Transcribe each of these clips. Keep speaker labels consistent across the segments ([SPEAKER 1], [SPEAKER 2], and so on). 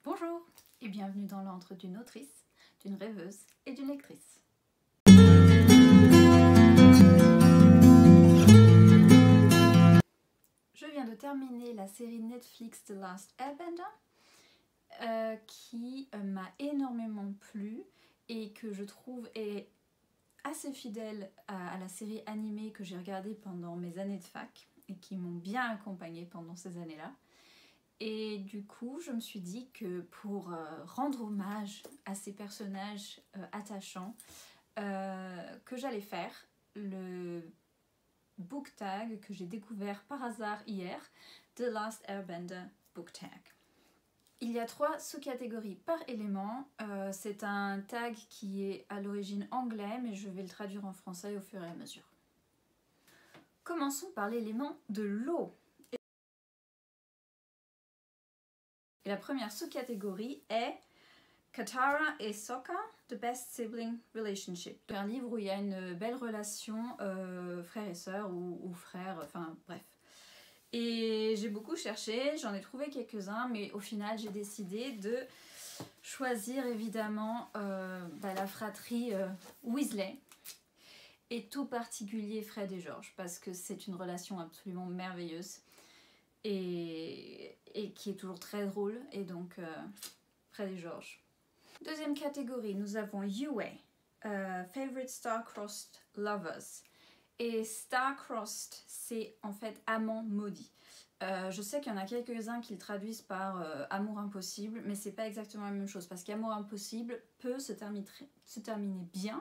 [SPEAKER 1] Bonjour et bienvenue dans l'antre d'une autrice, d'une rêveuse et d'une lectrice. Je viens de terminer la série Netflix The Last Airbender qui m'a énormément plu et que je trouve est assez fidèle à la série animée que j'ai regardée pendant mes années de fac et qui m'ont bien accompagnée pendant ces années-là. Et du coup, je me suis dit que pour rendre hommage à ces personnages attachants, que j'allais faire le book tag que j'ai découvert par hasard hier, The Last Airbender book tag. Il y a 3 sous-catégories par élément. C'est un tag qui est à l'origine anglais, mais je vais le traduire en français au fur et à mesure. Commençons par l'élément de l'eau. Et la première sous-catégorie est Katara et Sokka, The Best Sibling Relationship. C'est un livre où il y a une belle relation frère et sœur ou frère, enfin bref. Et j'ai beaucoup cherché, j'en ai trouvé quelques-uns, mais au final j'ai décidé de choisir évidemment la fratrie Weasley, et tout particulier Fred et George, parce que c'est une relation absolument merveilleuse. Et qui est toujours très drôle, et donc Fred et George. Deuxième catégorie, nous avons Yue, Favorite Star-Crossed Lovers. Et Star-Crossed, c'est en fait amant maudit. Je sais qu'il y en a quelques-uns qui le traduisent par amour impossible, mais c'est pas exactement la même chose, parce qu'amour impossible peut se terminer bien.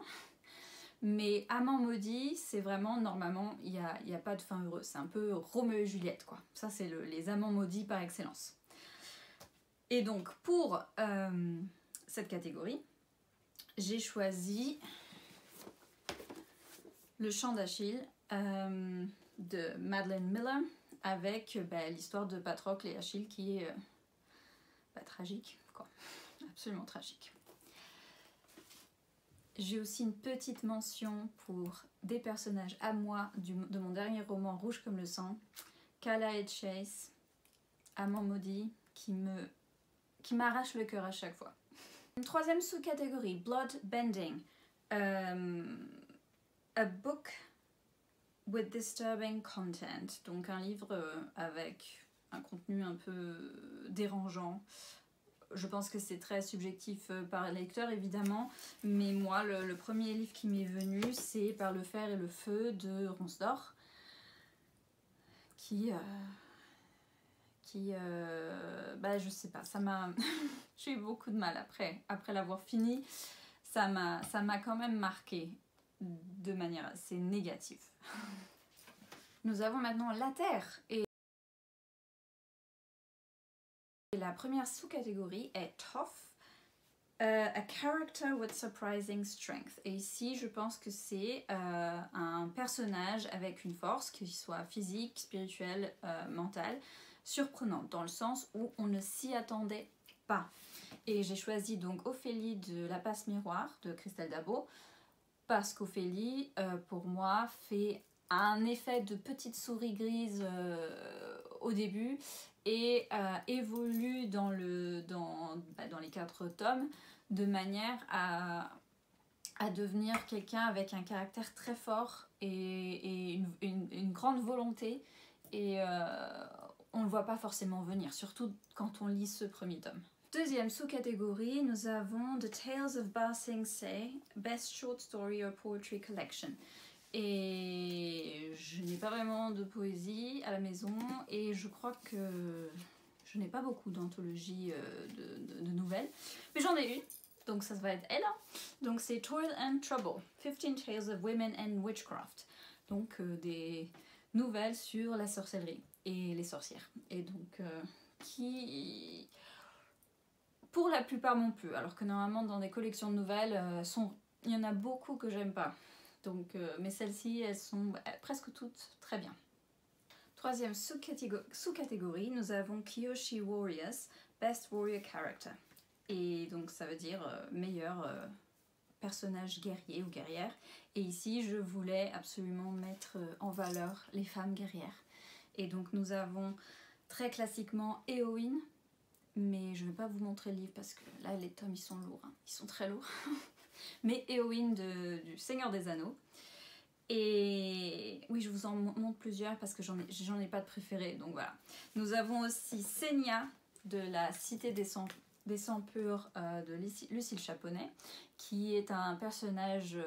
[SPEAKER 1] Mais amant maudit, c'est vraiment, normalement, il n'y a pas de fin heureuse. C'est un peu Roméo et Juliette, quoi. Ça, c'est les amants maudits par excellence. Et donc, pour cette catégorie, j'ai choisi Le Chant d'Achille de Madeline Miller, avec l'histoire de Patrocle et Achille qui est tragique, quoi. Absolument tragique. J'ai aussi une petite mention pour des personnages à moi de mon dernier roman Rouge comme le sang, Kala et Chase, amant maudit, qui m'arrache le cœur à chaque fois. Une troisième sous-catégorie, Blood Bending, a book with disturbing content, donc un livre avec un contenu un peu dérangeant. Je pense que c'est très subjectif par le lecteur évidemment, mais moi le premier livre qui m'est venu c'est Par le fer et le feu de Ronsdor, je sais pas, ça m'a j'ai eu beaucoup de mal après l'avoir fini, ça m'a quand même marqué de manière assez négative. Nous avons maintenant La Terre, et la première sous-catégorie est Tough, a character with surprising strength. Et ici, je pense que c'est un personnage avec une force, qu'il soit physique, spirituelle, mentale, surprenante, dans le sens où on ne s'y attendait pas. Et j'ai choisi donc Ophélie de La Passe Miroir de Christelle Dabo, parce qu'Ophélie, pour moi, fait un effet de petite souris grise au début et évolue dans les 4 tomes de manière à devenir quelqu'un avec un caractère très fort et une grande volonté, et on ne le voit pas forcément venir, surtout quand on lit ce premier tome. Deuxième sous-catégorie, nous avons The Tales of Ba Sing Se, Best Short Story or Poetry Collection. Et je n'ai pas vraiment de poésie à la maison, et je crois que je n'ai pas beaucoup d'anthologies de nouvelles, mais j'en ai une, donc ça va être elle. Donc c'est Toil and Trouble, 15 Tales of Women and Witchcraft. Donc des nouvelles sur la sorcellerie et les sorcières. Et donc qui, pour la plupart, m'ont plu, alors que normalement dans des collections de nouvelles, il y en a beaucoup que j'aime pas. Donc, mais celles-ci, elles sont presque toutes très bien. Troisième sous-catégorie, nous avons Kyoshi Warriors, Best Warrior Character. Et donc ça veut dire meilleur personnage guerrier ou guerrière. Et ici, je voulais absolument mettre en valeur les femmes guerrières. Et donc nous avons très classiquement Éowyn, mais je ne vais pas vous montrer le livre parce que là les tomes ils sont lourds, hein. Ils sont très lourds. Mais Éowyn du Seigneur des Anneaux. Et oui, je vous en montre plusieurs parce que j'en ai pas de préféré, donc voilà. Nous avons aussi Senya de la Cité des Sangs Purs de Lucille Chaponnet, qui est un personnage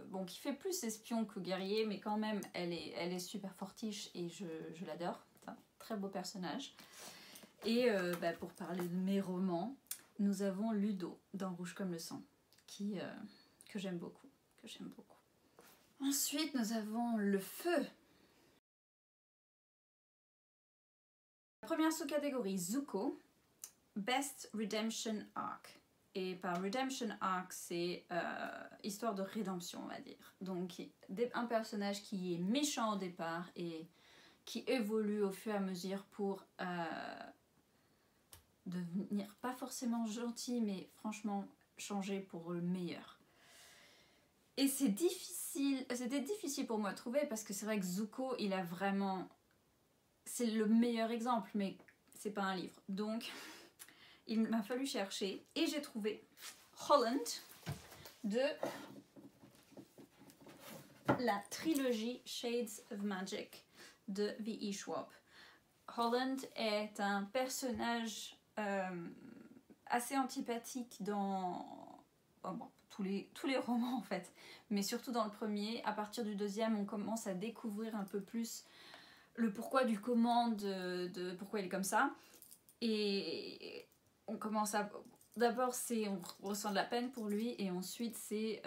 [SPEAKER 1] bon, qui fait plus espion que guerrier, mais quand même elle est super fortiche et je l'adore. C'est un très beau personnage. Et pour parler de mes romans, nous avons Ludo dans Rouge comme le sang, que j'aime beaucoup, Ensuite, nous avons le feu. La première sous-catégorie, Zuko, Best Redemption Arc. Et par Redemption Arc, c'est histoire de rédemption, on va dire. Donc, un personnage qui est méchant au départ et qui évolue au fur et à mesure pour devenir pas forcément gentil, mais franchement changer pour le meilleur. Et c'était difficile pour moi à trouver parce que c'est vrai que Zuko, il a vraiment... C'est le meilleur exemple, mais c'est pas un livre. Donc, il m'a fallu chercher et j'ai trouvé Holland de la trilogie Shades of Magic de V.E. Schwab. Holland est un personnage assez antipathique dans tous les romans en fait, mais surtout dans le premier. À partir du deuxième, on commence à découvrir un peu plus le pourquoi du comment de pourquoi il est comme ça, et on commence à... D'abord, on ressent de la peine pour lui, et ensuite c'est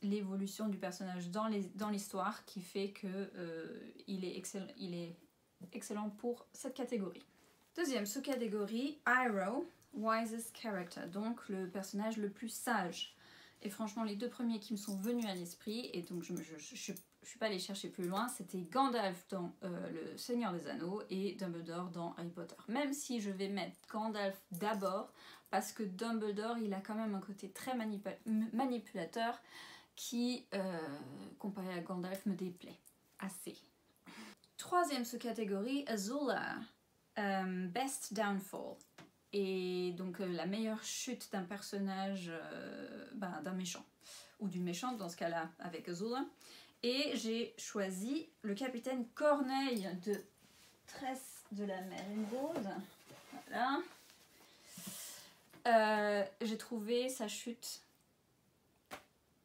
[SPEAKER 1] l'évolution du personnage dans l'histoire qui fait que il est excellent pour cette catégorie. Deuxième sous-catégorie, Iroh, Wisest Character, donc le personnage le plus sage. Et franchement, les deux premiers qui me sont venus à l'esprit, et donc je suis pas allée chercher plus loin, c'était Gandalf dans Le Seigneur des Anneaux et Dumbledore dans Harry Potter. Même si je vais mettre Gandalf d'abord, parce que Dumbledore, il a quand même un côté très manipulateur qui, comparé à Gandalf, me déplaît assez. Troisième sous-catégorie, Azula, Best Downfall. Et donc la meilleure chute d'un personnage, d'un méchant, ou d'une méchante dans ce cas-là avec Azula. Et j'ai choisi le capitaine Corneille de Tresse de la mer émeraude. Voilà. J'ai trouvé sa chute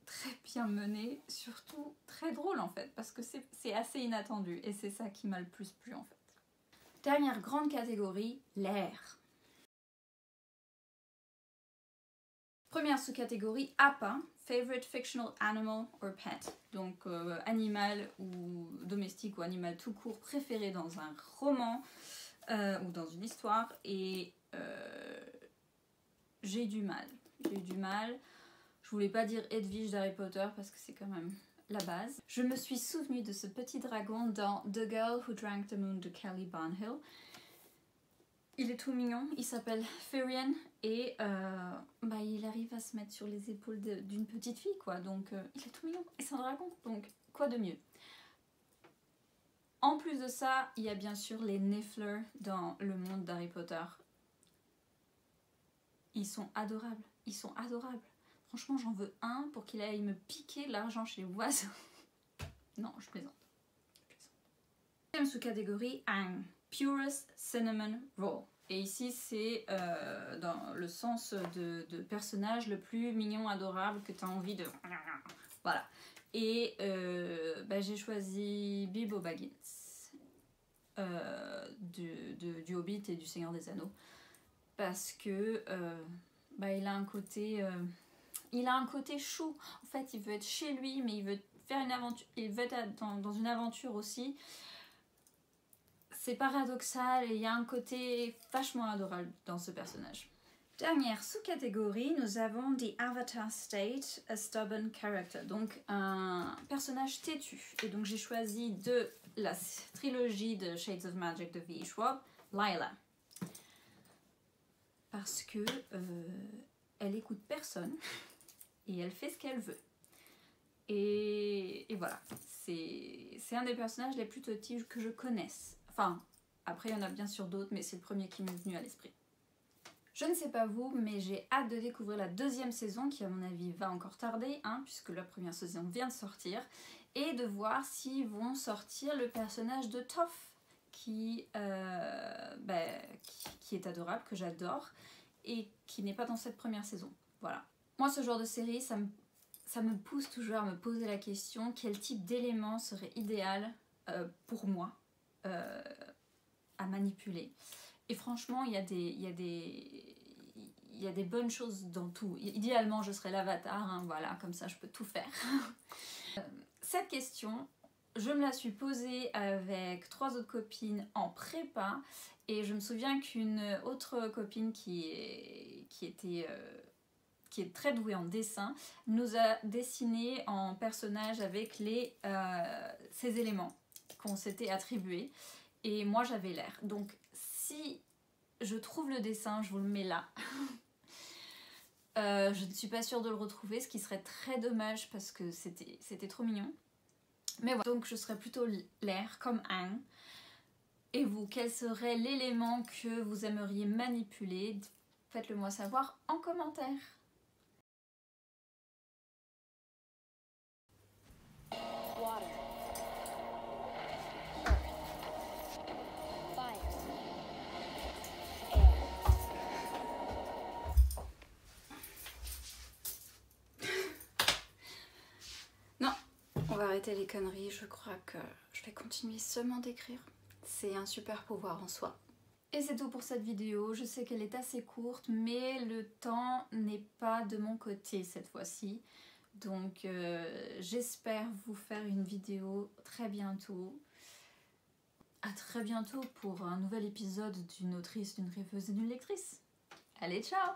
[SPEAKER 1] très bien menée, surtout très drôle en fait, parce que c'est assez inattendu et c'est ça qui m'a le plus plu en fait. Dernière grande catégorie, l'air. Première sous-catégorie, APA, Favorite Fictional Animal or Pet. Donc animal ou domestique ou animal tout court préféré dans un roman ou dans une histoire. Et j'ai eu du mal. Je voulais pas dire Edwige d'Harry Potter parce que c'est quand même la base. Je me suis souvenue de ce petit dragon dans The Girl Who Drank the Moon de Kelly Barnhill. Il est tout mignon, il s'appelle Firion et il arrive à se mettre sur les épaules d'une petite fille quoi, donc il est tout mignon et c'est un dragon, donc quoi de mieux. En plus de ça, il y a bien sûr les Niffler dans le monde d'Harry Potter. Ils sont adorables. Franchement, j'en veux un pour qu'il aille me piquer de l'argent chez les oiseaux. Non, je plaisante. Deuxième sous-catégorie, Ang, Purest Cinnamon Roll. Et ici, c'est dans le sens de personnage le plus mignon, adorable, que tu as envie de... Voilà. Et j'ai choisi Bilbo Baggins du Hobbit et du Seigneur des Anneaux. Parce que il a un côté... il a un côté chou. En fait, il veut être chez lui, mais il veut faire une aventure. Il veut être dans une aventure aussi. C'est paradoxal et il y a un côté vachement adorable dans ce personnage. Dernière sous-catégorie, nous avons The Avatar State, A Stubborn Character. Donc un personnage têtu. Et donc j'ai choisi de la trilogie de Shades of Magic de V.E. Schwab, Lila. Parce que elle écoute personne et elle fait ce qu'elle veut. Et voilà, c'est un des personnages les plus têtus que je connaisse. Enfin, après il y en a bien sûr d'autres, mais c'est le premier qui m'est venu à l'esprit. Je ne sais pas vous, mais j'ai hâte de découvrir la deuxième saison qui à mon avis va encore tarder, hein, puisque la première saison vient de sortir, et de voir s'ils vont sortir le personnage de Toph qui est adorable, que j'adore, et qui n'est pas dans cette première saison. Voilà. Moi, ce genre de série, ça me pousse toujours à me poser la question quel type d'élément serait idéal pour moi à manipuler. Et franchement, il y a des bonnes choses dans tout. Idéalement, je serais l'avatar, hein, voilà, comme ça je peux tout faire. Cette question, je me la suis posée avec 3 autres copines en prépa, et je me souviens qu'une autre copine qui est très douée en dessin, nous a dessiné en personnage avec ces éléments qu'on s'était attribués. Et moi j'avais l'air. Donc si je trouve le dessin, je vous le mets là. Je ne suis pas sûre de le retrouver, ce qui serait très dommage parce que c'était trop mignon. Mais voilà, donc je serais plutôt l'air comme Aang. Et vous, quel serait l'élément que vous aimeriez manipuler? Faites-le moi savoir en commentaire. On va arrêter les conneries, je crois que je vais continuer seulement d'écrire. C'est un super pouvoir en soi. Et c'est tout pour cette vidéo, je sais qu'elle est assez courte, mais le temps n'est pas de mon côté cette fois-ci. Donc j'espère vous faire une vidéo très bientôt. À très bientôt pour un nouvel épisode d'une autrice, d'une rêveuse et d'une lectrice. Allez, ciao!